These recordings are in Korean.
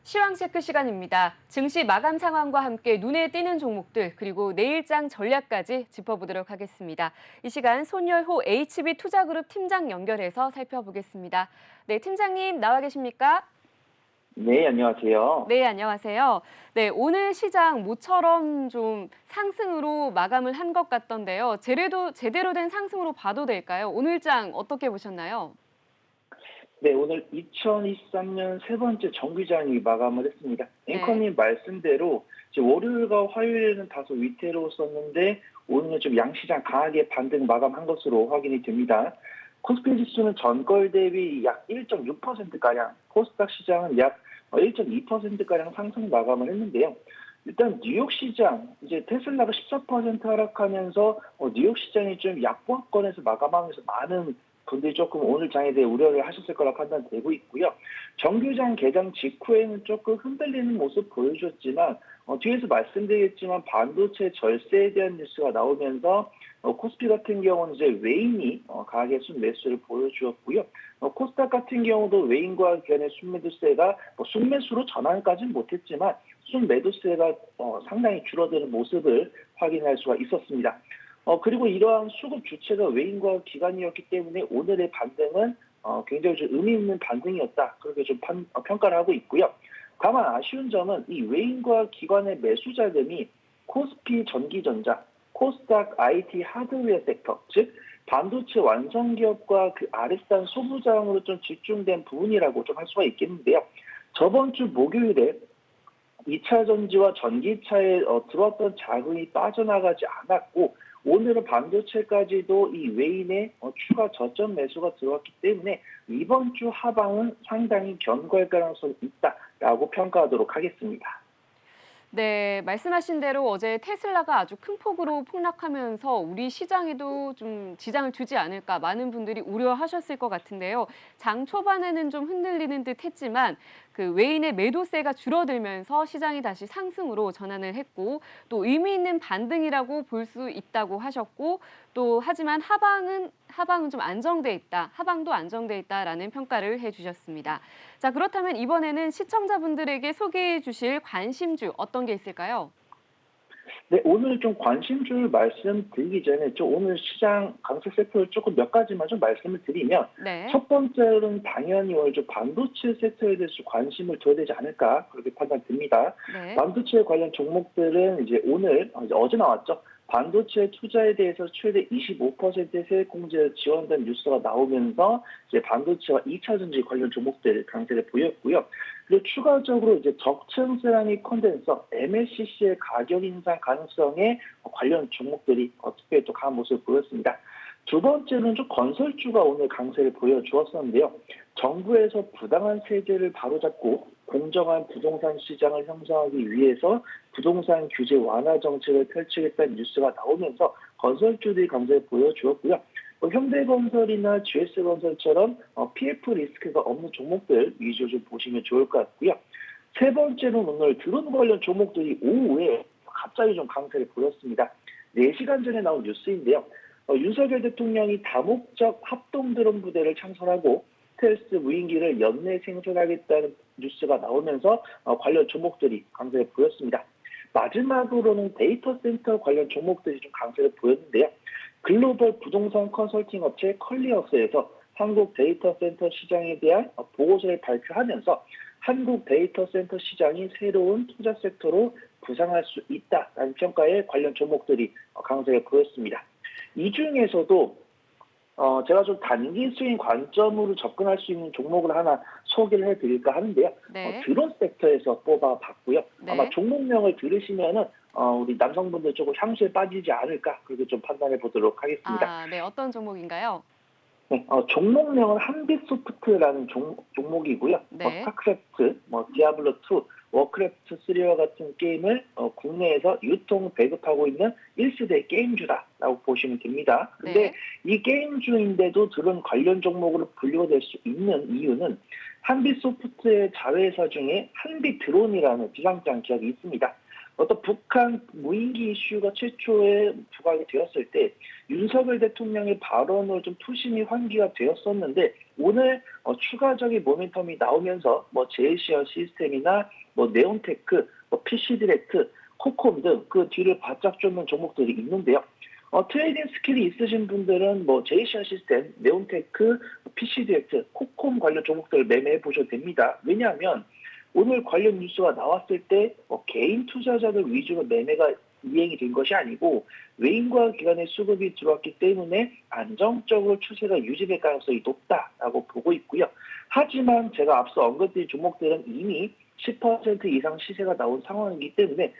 시황체크 시간입니다. 증시 마감 상황과 함께 눈에 띄는 종목들 그리고 내일장 전략까지 짚어보도록 하겠습니다. 이 시간 손열호 HB투자그룹 팀장 연결해서 살펴보겠습니다. 네, 팀장님 나와 계십니까? 네, 안녕하세요. 네, 안녕하세요. 네, 오늘 시장 모처럼 좀 상승으로 마감을 한 것 같던데요. 제대로 된 상승으로 봐도 될까요? 오늘장 어떻게 보셨나요? 네, 오늘 2023년 세 번째 정규장이 마감을 했습니다. 네. 앵커님 말씀대로 이제 월요일과 화요일에는 다소 위태로웠었는데 오늘은 좀 양시장 강하게 반등 마감한 것으로 확인이 됩니다. 코스피 지수는 전걸 대비 약 1.6%가량, 코스닥 시장은 약 1.2%가량 상승 마감을 했는데요. 일단 뉴욕 시장, 이제 테슬라가 14% 하락하면서 뉴욕 시장이 좀 약보합권에서 마감하면서 많은 분들이 조금 오늘 장에 대해 우려를 하셨을 거라 판단되고 있고요. 정규장 개장 직후에는 조금 흔들리는 모습 보여줬지만 뒤에서 말씀드리겠지만 반도체 절세에 대한 뉴스가 나오면서 코스피 같은 경우는 이제 외인이 강하게 순매수를 보여주었고요. 코스닥 같은 경우도 외인과 견해 순매도세가 순매수로 전환까지는 못했지만 순매도세가 상당히 줄어드는 모습을 확인할 수가 있었습니다. 그리고 이러한 수급 주체가 외인과 기관이었기 때문에 오늘의 반등은 굉장히 좀 의미 있는 반등이었다. 그렇게 좀 평가를 하고 있고요. 다만 아쉬운 점은 이 외인과 기관의 매수 자금이 코스피 전기전자, 코스닥 IT 하드웨어 섹터, 즉 반도체 완성 기업과 그 아랫단 소부장으로 좀 집중된 부분이라고 좀 할 수가 있겠는데요. 저번 주 목요일에 2차 전지와 전기차에 들어왔던 자금이 빠져나가지 않았고 오늘은 반도체까지도 이 외인의 추가 저점 매수가 들어왔기 때문에 이번 주 하방은 상당히 견고할 가능성이 있다라고 평가하도록 하겠습니다. 네, 말씀하신 대로 어제 테슬라가 아주 큰 폭으로 폭락하면서 우리 시장에도 좀 지장을 주지 않을까 많은 분들이 우려하셨을 것 같은데요. 장 초반에는 좀 흔들리는 듯 했지만 그 외인의 매도세가 줄어들면서 시장이 다시 상승으로 전환을 했고 또 의미 있는 반등이라고 볼 수 있다고 하셨고 또 하지만 하방은 좀 안정돼 있다. 하방도 안정돼 있다라는 평가를 해주셨습니다. 자, 그렇다면 이번에는 시청자분들에게 소개해 주실 관심주 어떤 게 있을까요? 네, 오늘 좀 관심주를 말씀드리기 전에 좀 오늘 시장 강세 섹터를 조금 몇 가지만 좀 말씀을 드리면 네. 첫 번째로는 당연히 오늘 좀 반도체 섹터에 대해서 관심을 둬야 되지 않을까 그렇게 판단됩니다. 네. 반도체 관련 종목들은 이제 오늘 이제 어제 나왔죠. 반도체 투자에 대해서 최대 25%의 세액 공제 지원된 뉴스가 나오면서 이제 반도체와 2차 전지 관련 종목들 강세를 보였고요. 그리고 추가적으로 이제 적층 세라믹 콘덴서 MLCC의 가격 인상 가능성에 관련 종목들이 특별히 또 강한 모습을 보였습니다. 두 번째는 좀 건설주가 오늘 강세를 보여주었었는데요. 정부에서 부당한 세제를 바로잡고 공정한 부동산 시장을 형성하기 위해서 부동산 규제 완화 정책을 펼치겠다는 뉴스가 나오면서 건설주들이 강세를 보여주었고요. 현대건설이나 GS건설처럼 PF 리스크가 없는 종목들 위주로 좀 보시면 좋을 것 같고요. 세 번째로는 오늘 드론 관련 종목들이 오후에 갑자기 좀 강세를 보였습니다. 4시간 전에 나온 뉴스인데요. 윤석열 대통령이 다목적 합동 드론 부대를 창설하고 스텔스 무인기를 연내 생산하겠다는 뉴스가 나오면서 관련 종목들이 강세를 보였습니다. 마지막으로는 데이터 센터 관련 종목들이 좀 강세를 보였는데요. 글로벌 부동산 컨설팅 업체 컬리어스에서 한국 데이터 센터 시장에 대한 보고서를 발표하면서 한국 데이터 센터 시장이 새로운 투자 섹터로 부상할 수 있다라는 평가에 관련 종목들이 강세를 보였습니다. 이 중에서도 제가 좀 단기 수익 관점으로 접근할 수 있는 종목을 하나 소개를 해드릴까 하는데요. 네. 드론 섹터에서 뽑아봤고요. 아마 네. 종목명을 들으시면은 우리 남성분들 조금 향수에 빠지지 않을까 그렇게 좀 판단해 보도록 하겠습니다. 아, 네. 어떤 종목인가요? 네, 종목명은 한빛소프트라는 종목이고요. 네. 스타크래프트, 디아블로2, 워크래프트3와 같은 게임을 국내에서 유통 배급하고 있는 1세대 게임주다라고 보시면 됩니다. 근데 네. 이 게임주인데도 드론 관련 종목으로 분류가 될 수 있는 이유는 한빛소프트의 자회사 중에 한빛드론이라는 비상장 기업이 있습니다. 어떤 북한 무인기 이슈가 최초에 부각이 되었을 때 윤석열 대통령의 발언으로 좀 투심이 환기가 되었었는데 오늘 추가적인 모멘텀이 나오면서 뭐 제이시어 시스템이나 뭐 네온테크, 뭐 PC디렉트, 코콤 등 그 뒤를 바짝 쫓는 종목들이 있는데요. 트레이딩 스킬이 있으신 분들은 뭐 제이시어 시스템, 네온테크, PC디렉트, 코콤 관련 종목들을 매매해 보셔도 됩니다. 왜냐하면 오늘 관련 뉴스가 나왔을 때 개인 투자자들 위주로 매매가 이행이 된 것이 아니고 외인과 기관의 수급이 들어왔기 때문에 안정적으로 추세가 유지될 가능성이 높다라고 보고 있고요. 하지만 제가 앞서 언급드린 종목들은 이미 10% 이상 시세가 나온 상황이기 때문에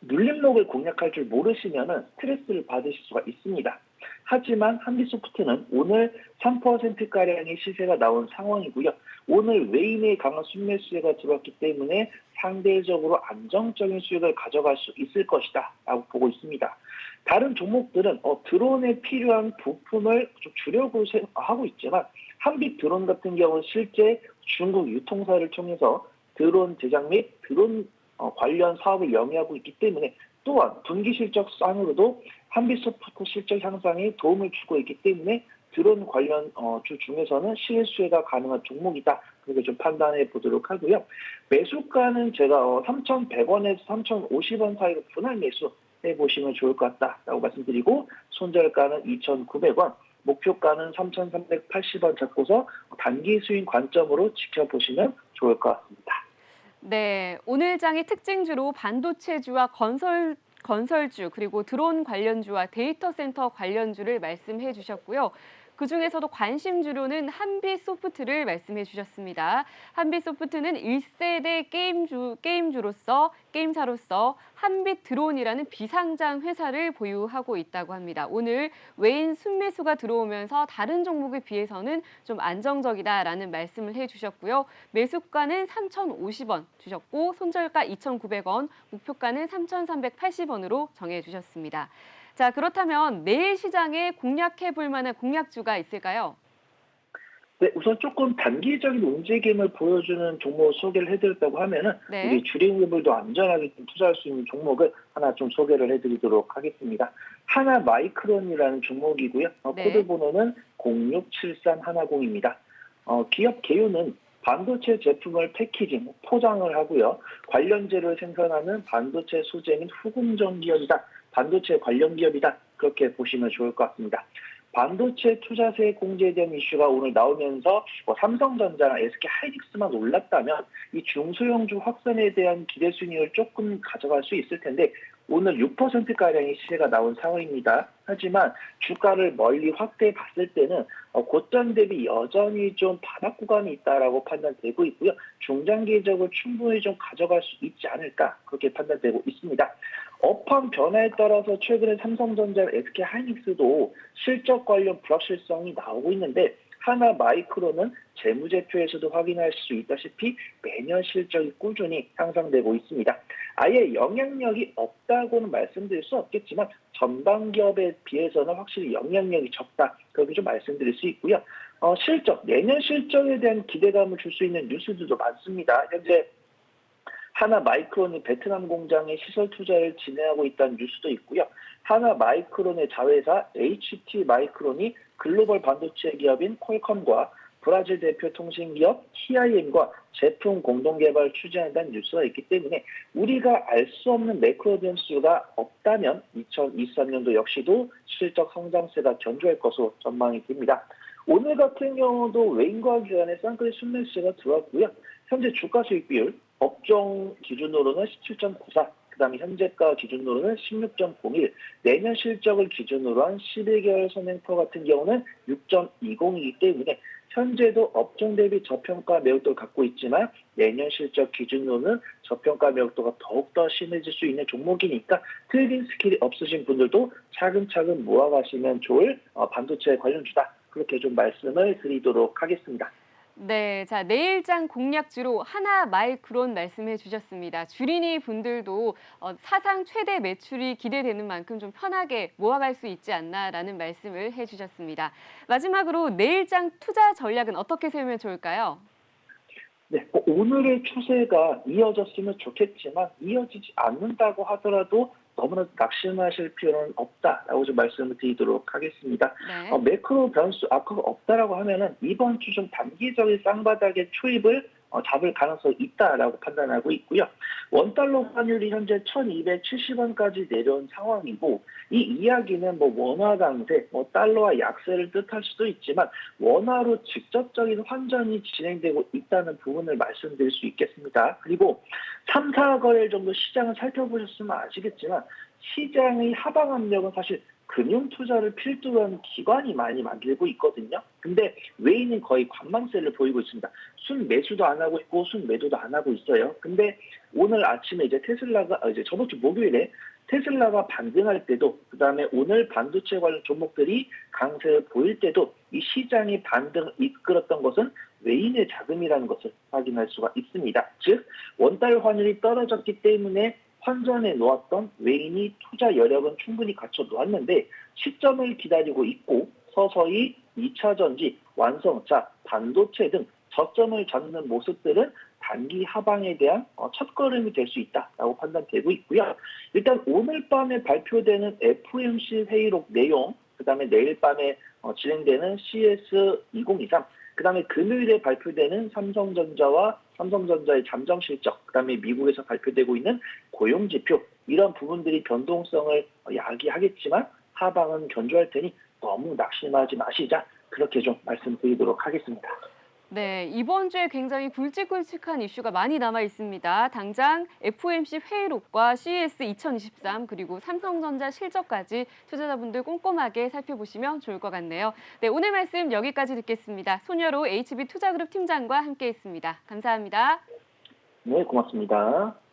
눌림목을 공략할 줄 모르시면 스트레스를 받으실 수가 있습니다. 하지만 한빛소프트는 오늘 3%가량의 시세가 나온 상황이고요. 오늘 외인의 강한 순매수세가 들어왔기 때문에 상대적으로 안정적인 수익을 가져갈 수 있을 것이다 라고 보고 있습니다. 다른 종목들은 드론에 필요한 부품을 좀 주력으로 하고 있지만 한빛 드론 같은 경우는 실제 중국 유통사를 통해서 드론 제작 및 드론 관련 사업을 영위하고 있기 때문에 또한 분기 실적상으로도 한빛소프트 실적 향상에 도움을 주고 있기 때문에 드론 관련 주 중에서는 실수혜가 가능한 종목이다. 그렇게 좀 판단해 보도록 하고요. 매수가는 제가 3,100원에서 3,050원 사이로 분할 매수해 보시면 좋을 것 같다라고 말씀드리고 손절가는 2,900원, 목표가는 3,380원 잡고서 단기 수익 관점으로 지켜보시면 좋을 것 같습니다. 네, 오늘 장의 특징주로 반도체주와 건설주, 그리고 드론 관련주와 데이터 센터 관련주를 말씀해 주셨고요. 그중에서도 관심주로는 한빛소프트를 말씀해 주셨습니다. 한빛소프트는 1세대 게임사로서 한빛 드론이라는 비상장 회사를 보유하고 있다고 합니다. 오늘 외인 순매수가 들어오면서 다른 종목에 비해서는 좀 안정적이다라는 말씀을 해주셨고요. 매수가는 3,050원 주셨고 손절가 2,900원, 목표가는 3,380원으로 정해주셨습니다. 자, 그렇다면 내일 시장에 공략해볼 만한 공략주가 있을까요? 네, 우선 조금 단기적인 움직임을 보여주는 종목 소개를 해드렸다고 하면은 네. 우리 주식인들도 안전하게 좀 투자할 수 있는 종목을 하나 좀 소개를 해드리도록 하겠습니다. 하나 마이크론이라는 종목이고요. 네. 코드 번호는 067310입니다. 기업 개요는 반도체 제품을 패키징, 포장을 하고요. 관련재를 생산하는 반도체 소재 및 후공정 기업이다. 반도체 관련 기업이다. 그렇게 보시면 좋을 것 같습니다. 반도체 투자세 공제에 대한 이슈가 오늘 나오면서 삼성전자나 SK하이닉스만 올랐다면 이 중소형주 확산에 대한 기대 수익률을 조금 가져갈 수 있을 텐데 오늘 6%가량의 시세가 나온 상황입니다. 하지만 주가를 멀리 확대해 봤을 때는 고점 대비 여전히 좀 바닥 구간이 있다라고 판단되고 있고요. 중장기적으로 충분히 좀 가져갈 수 있지 않을까 그렇게 판단되고 있습니다. 업황 변화에 따라서 최근에 삼성전자, SK하이닉스도 실적 관련 불확실성이 나오고 있는데 하나 마이크로는 재무제표에서도 확인할 수 있다시피 매년 실적이 꾸준히 향상되고 있습니다. 아예 영향력이 없다고는 말씀드릴 수 없겠지만 전방 기업에 비해서는 확실히 영향력이 적다. 그렇게 좀 말씀드릴 수 있고요. 내년 실적에 대한 기대감을 줄 수 있는 뉴스들도 많습니다. 현재 하나 마이크론이 베트남 공장에 시설 투자를 진행하고 있다는 뉴스도 있고요. 하나 마이크론의 자회사 HT 마이크론이 글로벌 반도체 기업인 퀄컴과 브라질 대표 통신기업 TIM과 제품 공동 개발을 추진한다는 뉴스가 있기 때문에 우리가 알 수 없는 매크로 변수가 없다면 2023년도 역시도 실적 성장세가 견조할 것으로 전망이 됩니다. 오늘 같은 경우도 외인과 기관의 쌍끌이 순매수세가 들어왔고요. 현재 주가 수익 비율 업종 기준으로는 17.94, 그다음에 현재가 기준으로는 16.01, 내년 실적을 기준으로 한 11개월 선행포 같은 경우는 6.20이기 때문에 현재도 업종 대비 저평가 매력도를 갖고 있지만 내년 실적 기준으로는 저평가 매력도가 더욱더 심해질 수 있는 종목이니까 트레이딩 스킬이 없으신 분들도 차근차근 모아가시면 좋을 반도체 관련주다. 그렇게 좀 말씀을 드리도록 하겠습니다. 네, 자, 내일장 공략주로 하나 마이크론 말씀해 주셨습니다. 주린이 분들도 사상 최대 매출이 기대되는 만큼 좀 편하게 모아갈 수 있지 않나라는 말씀을 해 주셨습니다. 마지막으로 내일장 투자 전략은 어떻게 세우면 좋을까요? 네, 오늘의 추세가 이어졌으면 좋겠지만 이어지지 않는다고 하더라도 너무나 낙심하실 필요는 없다라고 좀 말씀을 드리도록 하겠습니다. 네. 매크로 변수 악화가 없다라고 하면은 이번 주 좀 단기적인 쌍바닥의 초입을 잡을 가능성이 있다라고 판단하고 있고요. 원달러 환율이 현재 1,270원까지 내려온 상황이고 이 이야기는 뭐 원화 강세, 뭐 달러와 약세를 뜻할 수도 있지만 원화로 직접적인 환전이 진행되고 있다는 부분을 말씀드릴 수 있겠습니다. 그리고 3, 4거래일 정도 시장을 살펴보셨으면 아시겠지만 시장의 하방 압력은 사실 금융 투자를 필두로 하는 기관이 많이 만들고 있거든요. 근데 외인은 거의 관망세를 보이고 있습니다. 순 매수도 안 하고 있고 순 매도도 안 하고 있어요. 근데 오늘 아침에 이제 테슬라가 이제 저번 주 목요일에 테슬라가 반등할 때도 그다음에 오늘 반도체 관련 종목들이 강세를 보일 때도 이 시장의 반등을 이끌었던 것은 외인의 자금이라는 것을 확인할 수가 있습니다. 즉 원달 환율이 떨어졌기 때문에 환전해 놓았던 외인이 투자 여력은 충분히 갖춰 놓았는데 시점을 기다리고 있고 서서히 2차 전지, 완성차, 반도체 등 저점을 잡는 모습들은 단기 하방에 대한 첫걸음이 될 수 있다라고 판단되고 있고요. 일단 오늘 밤에 발표되는 FOMC 회의록 내용, 그다음에 내일 밤에 진행되는 CS2023, 그다음에 금요일에 발표되는 삼성전자의 잠정 실적, 그다음에 미국에서 발표되고 있는 고용 지표 이런 부분들이 변동성을 야기하겠지만 하방은 견조할 테니 너무 낙심하지 마시자 그렇게 좀 말씀드리도록 하겠습니다. 네, 이번 주에 굉장히 굵직굵직한 이슈가 많이 남아 있습니다. 당장 FOMC 회의록과 CES 2023 그리고 삼성전자 실적까지 투자자분들 꼼꼼하게 살펴보시면 좋을 것 같네요. 네, 오늘 말씀 여기까지 듣겠습니다. 손여로 HB투자그룹 팀장과 함께했습니다. 감사합니다. 네, 고맙습니다.